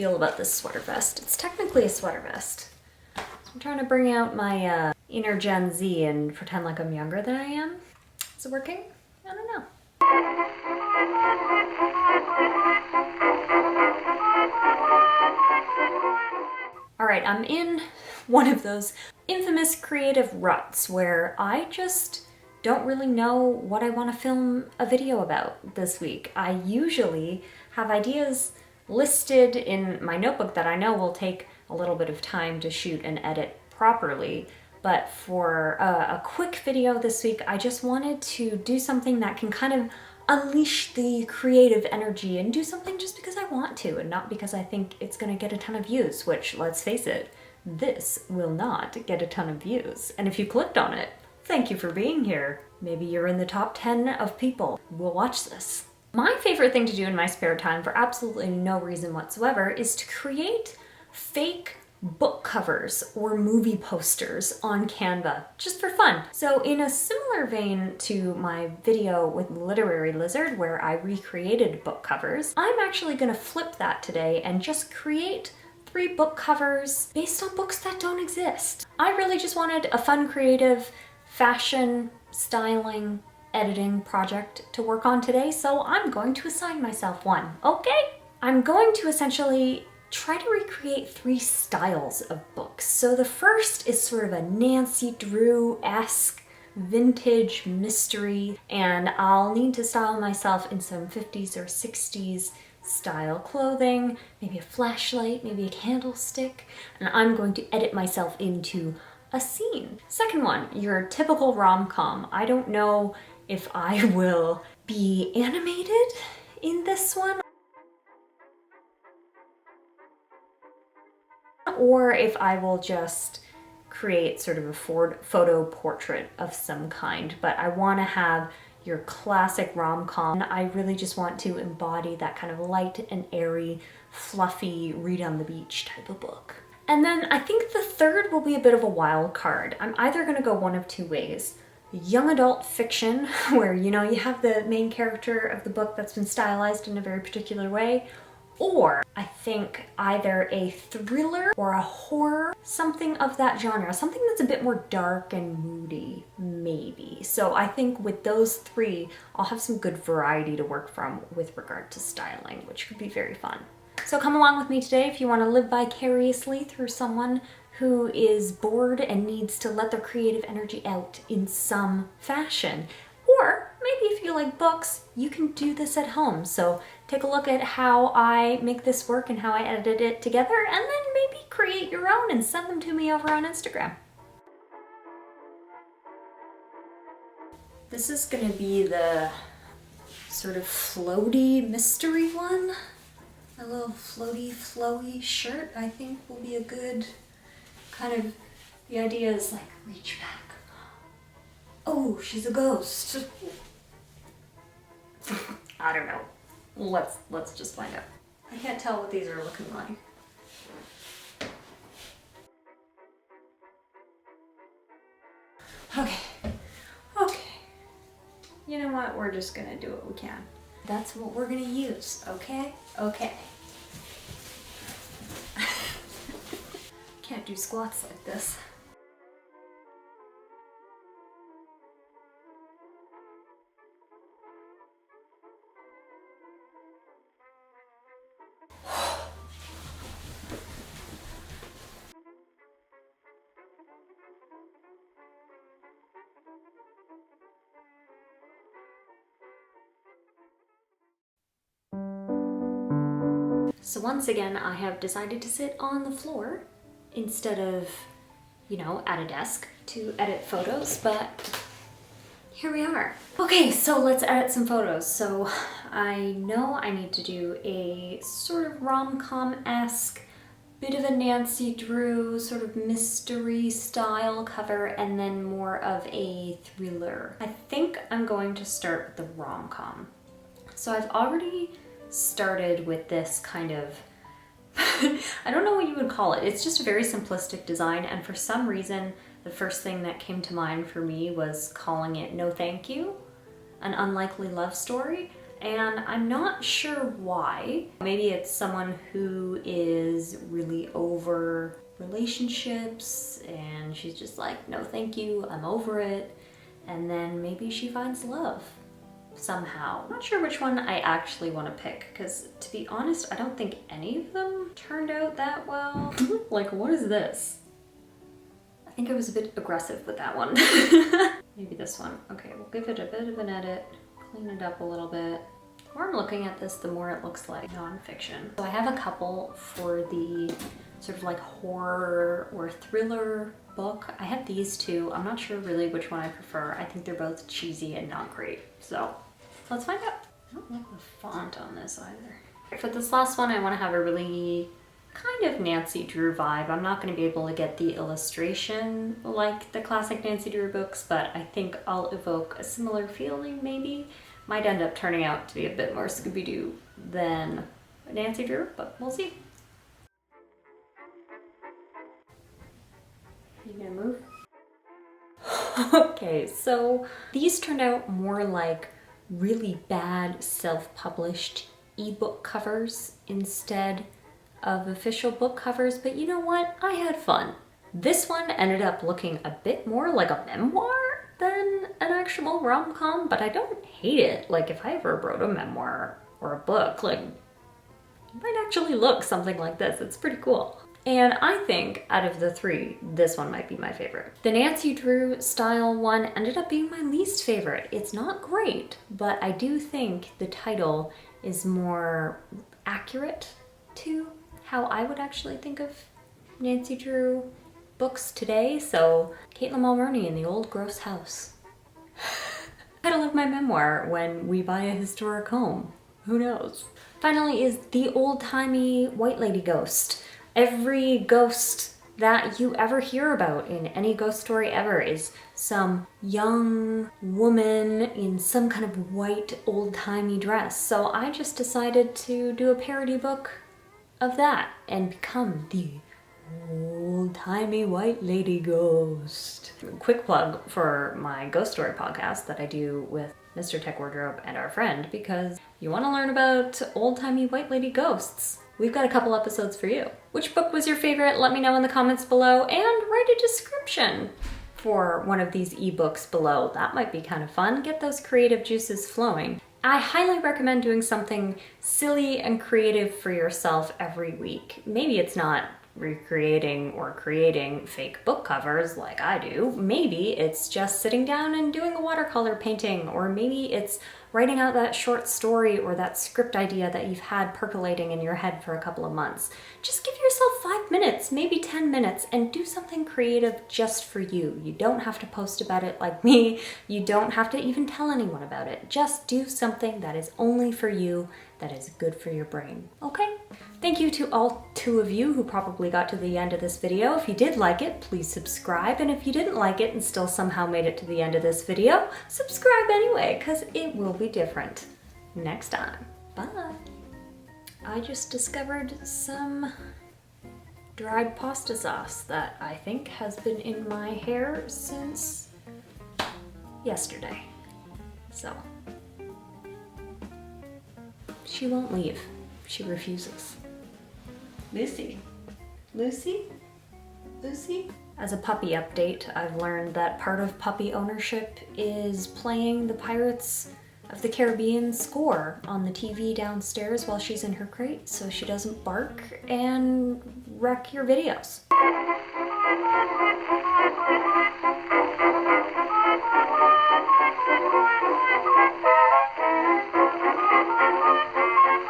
feel about this sweater vest. It's technically a sweater vest. So I'm trying to bring out my inner Gen Z and pretend like I'm younger than I am. Is it working? I don't know. All right, I'm in one of those infamous creative ruts where I just don't really know what I want to film a video about this week. I usually have ideas listed in my notebook that I know will take a little bit of time to shoot and edit properly. But for a quick video this week, I just wanted to do something that can kind of unleash the creative energy and do something just because I want to and not because I think it's gonna get a ton of views, which, let's face it, this will not get a ton of views. And if you clicked on it, thank you for being here. Maybe you're in the top 10 of people who will watch this. My favorite thing to do in my spare time for absolutely no reason whatsoever is to create fake book covers or movie posters on Canva, just for fun. So in a similar vein to my video with Literary Lizard where I recreated book covers, I'm actually gonna flip that today and just create 3 book covers based on books that don't exist. I really just wanted a fun, creative, fashion, styling, editing project to work on today, so I'm going to assign myself one, okay? I'm going to essentially try to recreate 3 styles of books. So the first is sort of a Nancy Drew-esque vintage mystery, and I'll need to style myself in some 50s or 60s style clothing, maybe a flashlight, maybe a candlestick, and I'm going to edit myself into a scene. Second one, your typical rom-com. I don't know if I will be animated in this one or if I will just create sort of a photo portrait of some kind, but I want to have your classic rom-com. I really just want to embody that kind of light and airy, fluffy, read on the beach type of book. And then I think the third will be a bit of a wild card. I'm either gonna go one of 2 ways. Young adult fiction, where you have the main character of the book that's been stylized in a very particular way, or I think either a thriller or a horror, something of that genre, something that's a bit more dark and moody, maybe. So I think with those 3, I'll have some good variety to work from with regard to styling, which could be very fun. So come along with me today if you want to live vicariously through someone who is bored and needs to let their creative energy out in some fashion. Or maybe if you like books, you can do this at home. So take a look at how I make this work and how I edited it together, and then maybe create your own and send them to me over on Instagram. This is gonna be the sort of floaty mystery one. A little floaty, flowy shirt I think will be a good kind of, the idea is like reach back. Oh, she's a ghost. I don't know. Let's just find out. I can't tell what these are looking like. Okay. You know what? We're just gonna do what we can. That's what we're gonna use, okay? Okay. Can't do squats like this. So once again, I have decided to sit on the floor instead of, at a desk to edit photos, but here we are. Okay, so let's edit some photos. So I know I need to do a sort of rom-com-esque, bit of a Nancy Drew sort of mystery style cover, and then more of a thriller. I think I'm going to start with the rom-com. So I've already started with this kind of I don't know what you would call it. It's just a very simplistic design, and for some reason the first thing that came to mind for me was calling it No Thank You, an unlikely love story. and I'm not sure why. Maybe it's someone who is really over relationships and she's just like, no thank you, I'm over it. And then maybe she finds love somehow. I'm not sure which one I actually want to pick, because to be honest, I don't think any of them turned out that well. Like, what is this? I think I was a bit aggressive with that one. Maybe this one. Okay, we'll give it a bit of an edit, clean it up a little bit. The more I'm looking at this, the more it looks like nonfiction. So I have a couple for the sort of like horror or thriller book. I have these two. I'm not sure really which one I prefer. I think they're both cheesy and not great. So let's find out. I don't like the font on this either. For this last one, I want to have a really kind of Nancy Drew vibe. I'm not going to be able to get the illustration like the classic Nancy Drew books, but I think I'll evoke a similar feeling maybe. Might end up turning out to be a bit more Scooby-Doo than Nancy Drew, but we'll see. You gonna move? Okay, so these turned out more like really bad self-published ebook covers instead of official book covers, but you know what? I had fun. This one ended up looking a bit more like a memoir than an actual rom-com, but I don't hate it. Like, if I ever wrote a memoir or a book, like, it might actually look something like this. It's pretty cool. And I think out of the three, this one might be my favorite. The Nancy Drew style one ended up being my least favorite. It's not great, but I do think the title is more accurate to how I would actually think of Nancy Drew books today. So, Caitlin Mulroney in the Old Gross House. Title of my memoir, When We Buy a Historic Home. Who knows? Finally is The Old-Timey White Lady Ghost. Every ghost that you ever hear about in any ghost story ever is some young woman in some kind of white old-timey dress. So I just decided to do a parody book of that and become the old-timey white lady ghost. Quick plug for my ghost story podcast that I do with Mr. Tech Wardrobe and our friend, because you want to learn about old-timey white lady ghosts. We've got a couple episodes for you. Which book was your favorite? Let me know in the comments below, and write a description for one of these ebooks below. That might be kind of fun. Get those creative juices flowing. I highly recommend doing something silly and creative for yourself every week. Maybe it's not recreating or creating fake book covers like I do. Maybe it's just sitting down and doing a watercolor painting, or maybe it's writing out that short story or that script idea that you've had percolating in your head for a couple of months. Just give yourself 5 minutes, maybe 10 minutes, and do something creative just for you. You don't have to post about it like me. You don't have to even tell anyone about it. Just do something that is only for you, that is good for your brain, okay? Thank you to all 2 of you who probably got to the end of this video. If you did like it, please subscribe. And if you didn't like it and still somehow made it to the end of this video, subscribe anyway, because it will be different next time. Bye. I just discovered some dried pasta sauce that I think has been in my hair since yesterday. So, she won't leave. She refuses. Lucy? Lucy? Lucy? As a puppy update, I've learned that part of puppy ownership is playing the Pirates of the Caribbean score on the TV downstairs while she's in her crate so she doesn't bark and wreck your videos.